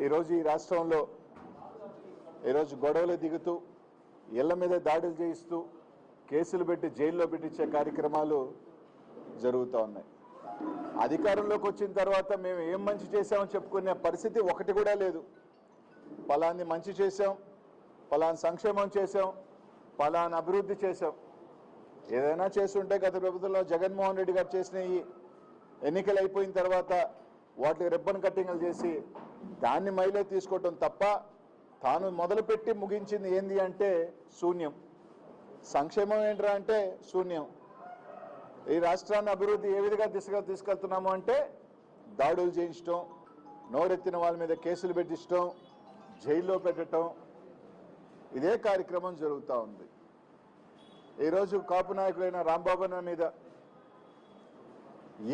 ఈరోజు ఈ రాష్ట్రంలో ఈరోజు గొడవలు దిగుతూ ఇళ్ల మీద దాడులు చేయిస్తూ కేసులు పెట్టి జైల్లో పెట్టించే కార్యక్రమాలు జరుగుతూ ఉన్నాయి. అధికారంలోకి వచ్చిన తర్వాత మేము ఏం మంచి చేశామని చెప్పుకునే పరిస్థితి ఒకటి కూడా లేదు. పలాన్ని మంచి చేశాం, పలాని సంక్షేమం చేశాం, పలాని అభివృద్ధి చేశాం. ఏదైనా చేస్తుంటే గత ప్రభుత్వంలో జగన్మోహన్ రెడ్డి గారు చేసిన ఈ ఎన్నికలు అయిపోయిన తర్వాత వాటికి రిబ్బన్ కట్టింగ్లు చేసి దాన్ని మైలే తీసుకోవటం తప్ప తాను మొదలుపెట్టి ముగించింది ఏంది అంటే శూన్యం. సంక్షేమం ఏంట్రా అంటే శూన్యం. ఈ రాష్ట్రాన్ని అభివృద్ధి ఏ విధంగా దిశగా తీసుకెళ్తున్నాము అంటే దాడులు చేయించడం, నోరెత్తిన వాళ్ళ మీద కేసులు పెట్టించడం, జైల్లో పెట్టడం, ఇదే కార్యక్రమం జరుగుతూ ఉంది. ఈరోజు కాపు నాయకులైన రాంబాబు అన్న మీద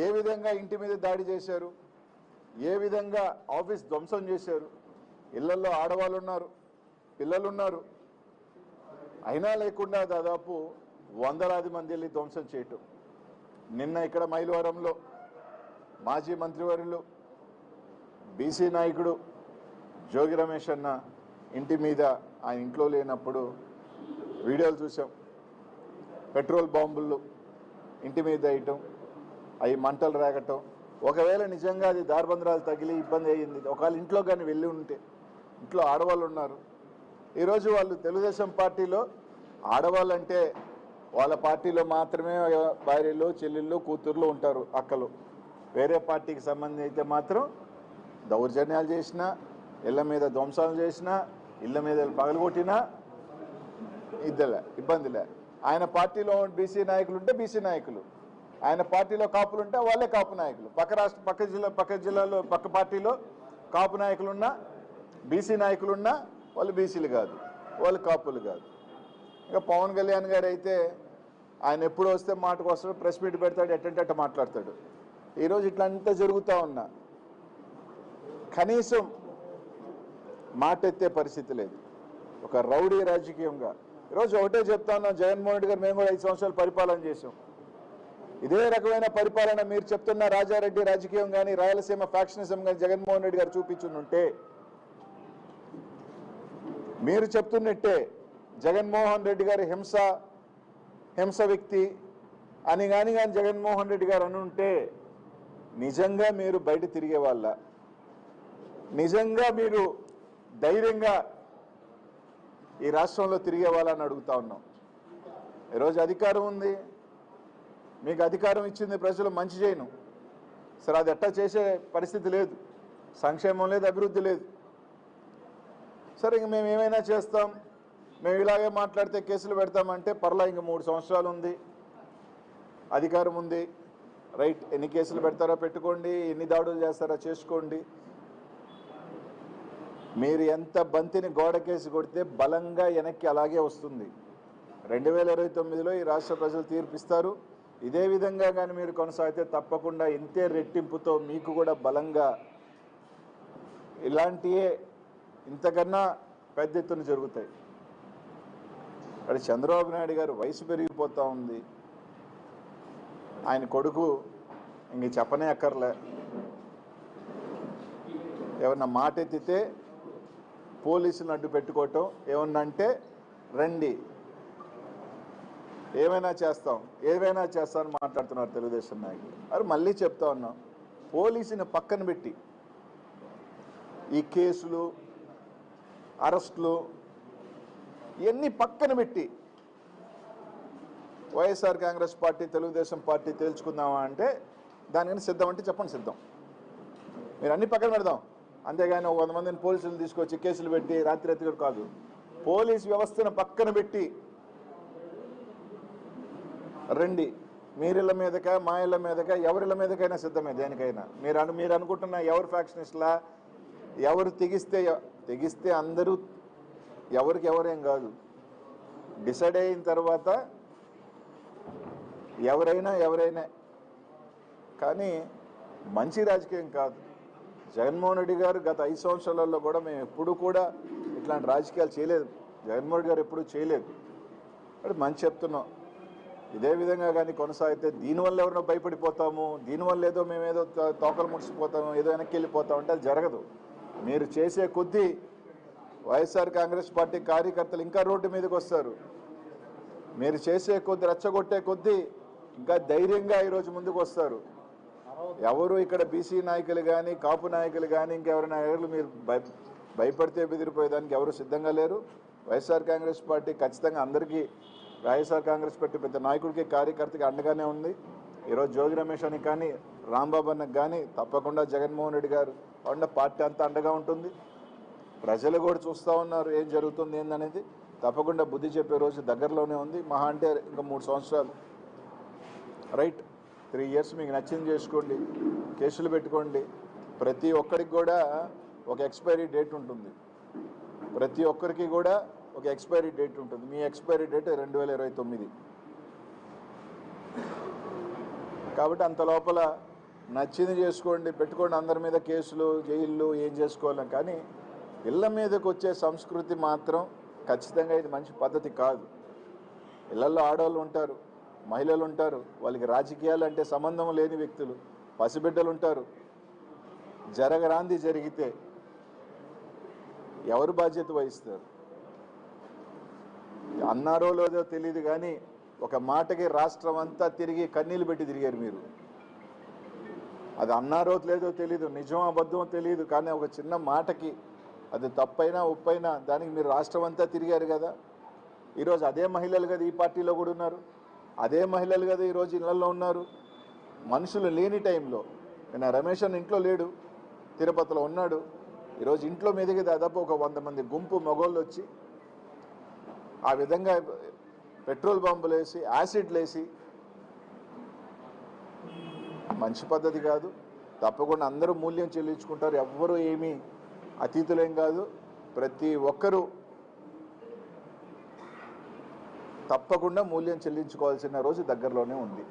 ఏ విధంగా ఇంటి మీద దాడి చేశారు, ఏ విధంగా ఆఫీస్ ధ్వంసం చేశారు. ఇళ్లలో ఆడవాళ్ళు ఉన్నారు, పిల్లలు ఉన్నారు, అయినా లేకుండా దాదాపు వందలాది మంది వెళ్ళి ధ్వంసం చేయటం. నిన్న ఇక్కడ మైలవరంలో మాజీ మంత్రివర్యులు బీసీ నాయకుడు జోగి రమేష్ అన్న ఇంటి మీద ఆయన ఇంట్లో లేనప్పుడు వీడియోలు చూసాం. పెట్రోల్ బాంబులు ఇంటి మీద వేయటం, అవి మంటలు రేగటం. ఒకవేళ నిజంగా అది దార్బంధరాలు తగిలి ఇబ్బంది అయ్యింది, ఒకవేళ ఇంట్లో కానీ వెళ్ళి ఉంటే, ఇంట్లో ఆడవాళ్ళు ఉన్నారు. ఈరోజు వాళ్ళు తెలుగుదేశం పార్టీలో ఆడవాళ్ళు అంటే వాళ్ళ పార్టీలో మాత్రమే భార్యలు, చెల్లెళ్ళు, కూతుర్లు ఉంటారు, అక్కలు. వేరే పార్టీకి సంబంధించి అయితే మాత్రం దౌర్జన్యాలు చేసినా, ఇళ్ల మీద ధ్వంసాలు చేసినా, ఇళ్ల మీద పగలగొట్టినా ఇబ్బందిలే. ఆయన పార్టీలో బీసీ నాయకులు ఉంటే బీసీ నాయకులు, ఆయన పార్టీలో కాపులు ఉంటే వాళ్ళే కాపు నాయకులు. పక్క జిల్లాలో పక్క పార్టీలో కాపు నాయకులున్నా, బీసీ నాయకులున్నా వాళ్ళు బీసీలు కాదు, వాళ్ళు కాపులు కాదు. ఇక పవన్ కళ్యాణ్ గారు అయితే ఆయన ఎప్పుడు వస్తే మాటకు వస్తాడు, ప్రెస్ మీట్ పెడతాడు, ఎట్టంటే మాట్లాడతాడు. ఈరోజు ఇట్లంతా జరుగుతూ ఉన్నా కనీసం మాట ఎత్తే పరిస్థితి లేదు. ఒక రౌడీ రాజకీయంగా ఈరోజు ఒకటే చెప్తా ఉన్నాం, జగన్మోహన్ రెడ్డి గారు మేము కూడా 5 సంవత్సరాలు పరిపాలన చేసాం. ఇదే రకమైన పరిపాలన మీరు చెప్తున్న రాజారెడ్డి రాజకీయం కానీ, రాయలసీమ ఫ్యాక్షనిజం కానీ జగన్మోహన్ రెడ్డి గారు చూపించుంటే, మీరు చెప్తున్నట్టే జగన్మోహన్ రెడ్డి గారు హింస వ్యక్తి అని కానీ జగన్మోహన్ రెడ్డి గారు అనుంటే నిజంగా మీరు బయట తిరిగే వాళ్ళ, నిజంగా మీరు ధైర్యంగా ఈ రాష్ట్రంలో తిరిగే వాళ్ళని అడుగుతా ఉన్నాం. ఈరోజు అధికారం ఉంది, మీకు అధికారం ఇచ్చింది ప్రజలు, మంచి చేయను సరే, అది ఎట్టా చేసే పరిస్థితి లేదు, సంక్షేమం లేదు, అభివృద్ధి లేదు. సరే ఇంక మేము ఏమైనా చేస్తాం, మేము ఇలాగే మాట్లాడితే కేసులు పెడతామంటే పర్లా, ఇంక 3 సంవత్సరాలు ఉంది, అధికారం ఉంది, రైట్. ఎన్ని కేసులు పెడతారో పెట్టుకోండి, ఎన్ని దాడులు చేస్తారో చేసుకోండి. మీరు ఎంత బంతిని గోడ కేసు కొడితే బలంగా వెనక్కి అలాగే వస్తుంది. 2029లో ఈ రాష్ట్ర ప్రజలు తీర్పిస్తారు. ఇదే విధంగా కానీ మీరు కొనసాగితే తప్పకుండా ఇంతే రెట్టింపుతో మీకు కూడా బలంగా ఇలాంటివే ఇంతకన్నా పెద్ద ఎత్తున జరుగుతాయి. అది చంద్రబాబు నాయుడు గారు వయసు పెరిగిపోతూ ఉంది, ఆయన కొడుకు ఇంక చెప్పనే అక్కర్లే. ఏమన్నా మాట ఎత్తితే పోలీసులను అడ్డు పెట్టుకోవటం, ఏమన్నా అంటే రండి ఏమైనా చేస్తామని మాట్లాడుతున్నారు తెలుగుదేశం నాయకులు. అది మళ్ళీ చెప్తా ఉన్నాం, పోలీసుని పక్కన పెట్టి ఈ కేసులు, అరెస్టులు ఇవన్నీ పక్కన పెట్టి వైఎస్ఆర్ కాంగ్రెస్ పార్టీ, తెలుగుదేశం పార్టీ తేల్చుకుందామా అంటే దానికని సిద్ధం అంటే చెప్పండి, సిద్ధం. మీరు అన్ని పక్కన పెడదాం, అంతేగాని 100 మందిని పోలీసులు తీసుకొచ్చి కేసులు పెట్టి రాత్రి కాదు. పోలీస్ వ్యవస్థను పక్కన పెట్టి రండి, మీరిళ్ళ మీదక, మా ఇళ్ళ మీదక, ఎవరిళ్ళ మీదకైనా సిద్ధమే దేనికైనా. మీరు అనుకుంటున్న ఎవరు ఫ్యాక్షనిస్ట్లా, ఎవరు తెగిస్తే అందరూ ఎవరికి ఎవరేం కాదు, డిసైడ్ అయిన తర్వాత ఎవరైనా కానీ మంచి రాజకీయం కాదు. జగన్మోహన్ రెడ్డి గారు గత 5 సంవత్సరాలలో కూడా మేము ఎప్పుడు కూడా ఇట్లాంటి రాజకీయాలు చేయలేదు, జగన్మోహన్ రెడ్డి గారు ఎప్పుడూ చేయలేదు. అంటే మంచి చెప్తున్నాం, ఇదే విధంగా కానీ కొనసాగితే దీనివల్ల ఎవరినో భయపడిపోతాము, దీనివల్ల ఏదో మేమేదో తోకలు ముడిసిపోతాము, ఏదో వెనక్కి వెళ్ళిపోతాము అంటే అది జరగదు. మీరు చేసే కొద్దీ వైఎస్ఆర్ కాంగ్రెస్ పార్టీ కార్యకర్తలు ఇంకా రోడ్డు మీదకి వస్తారు. మీరు చేసే కొద్దీ రెచ్చగొట్టే కొద్దీ ఇంకా ధైర్యంగా ఈరోజు ముందుకు వస్తారు. ఎవరు ఇక్కడ బీసీ నాయకులు కానీ కాపు నాయకులు కానీ ఇంకెవరైనా నాయకులు మీరు భయపడితే బెదిరిపోయేదానికి ఎవరు సిద్ధంగా లేరు. వైఎస్ఆర్ కాంగ్రెస్ పార్టీ ఖచ్చితంగా అందరికీ వైఎస్ఆర్ కాంగ్రెస్ పార్టీ పెద్ద నాయకుడికి కార్యకర్తకి అండగానే ఉంది. ఈరోజు జోగి రమేష్ అని కానీ రాంబాబు అన్నకు కానీ తప్పకుండా జగన్మోహన్ రెడ్డి గారు అండ పార్టీ అంతా అండగా ఉంటుంది. ప్రజలు కూడా చూస్తూ ఉన్నారు ఏం జరుగుతుంది ఏందనేది. తప్పకుండా బుద్ధి చెప్పే రోజు దగ్గరలోనే ఉంది. మహా అంటే ఇంకా 3 సంవత్సరాలు రైట్ 3 years మీకు నచ్చింది చేసుకోండి, కేసులు పెట్టుకోండి. ప్రతి ఒక్కరికి కూడా ఒక ఎక్స్పైరీ డేట్ ఉంటుంది. ప్రతి ఒక్కరికి కూడా ఒక ఎక్స్పైరీ డేట్ ఉంటుంది. మీ ఎక్స్పైరీ డేట్ 2029. కాబట్టి అంత లోపల నచ్చింది చేసుకోండి, పెట్టుకోండి. అందరి మీద కేసులు జైళ్ళు ఏం చేసుకోవాలి. కానీ ఇళ్ల మీదకి వచ్చే సంస్కృతి మాత్రం ఖచ్చితంగా ఇది మంచి పద్ధతి కాదు. ఇళ్లలో ఆడవాళ్ళు ఉంటారు, మహిళలు ఉంటారు, వాళ్ళకి రాజకీయాలు అంటే సంబంధం లేని వ్యక్తులు, పసిబిడ్డలు ఉంటారు. జరగరాంది జరిగితే ఎవరు బాధ్యత వహిస్తారు? అన్నారో లేదో తెలియదు కానీ ఒక మాటకి రాష్ట్రం అంతా తిరిగి కన్నీళ్ళు పెట్టి తిరిగారు మీరు. అది అన్నారో లేదో తెలీదు, నిజం అబద్ధం తెలియదు, కానీ ఒక చిన్న మాటకి అది తప్పైనా ఒప్పైనా దానికి మీరు రాష్ట్రం అంతా తిరిగారు కదా. ఈరోజు అదే మహిళలు కదా ఈ పార్టీలో కూడా ఉన్నారు, అదే మహిళలు కదా ఈరోజు ఇళ్లలో ఉన్నారు. మనుషులు లేని టైంలో నేను రమేష్ అన్న ఇంట్లో లేడు, తిరుపతిలో ఉన్నాడు. ఈరోజు ఇంట్లో మీదకి దాదాపు ఒక 100 మంది గుంపు మగోళ్ళు వచ్చి ఆ విధంగా పెట్రోల్ బాంబులు వేసి యాసిడ్లు వేసి మంచి పద్ధతి కాదు. తప్పకుండా అందరూ మూల్యం చెల్లించుకుంటారు. ఎవ్వరూ ఏమీ అతీతులేం కాదు. ప్రతి ఒక్కరూ తప్పకుండా మూల్యం చెల్లించుకోవాల్సిన రోజు దగ్గరలోనే ఉంది.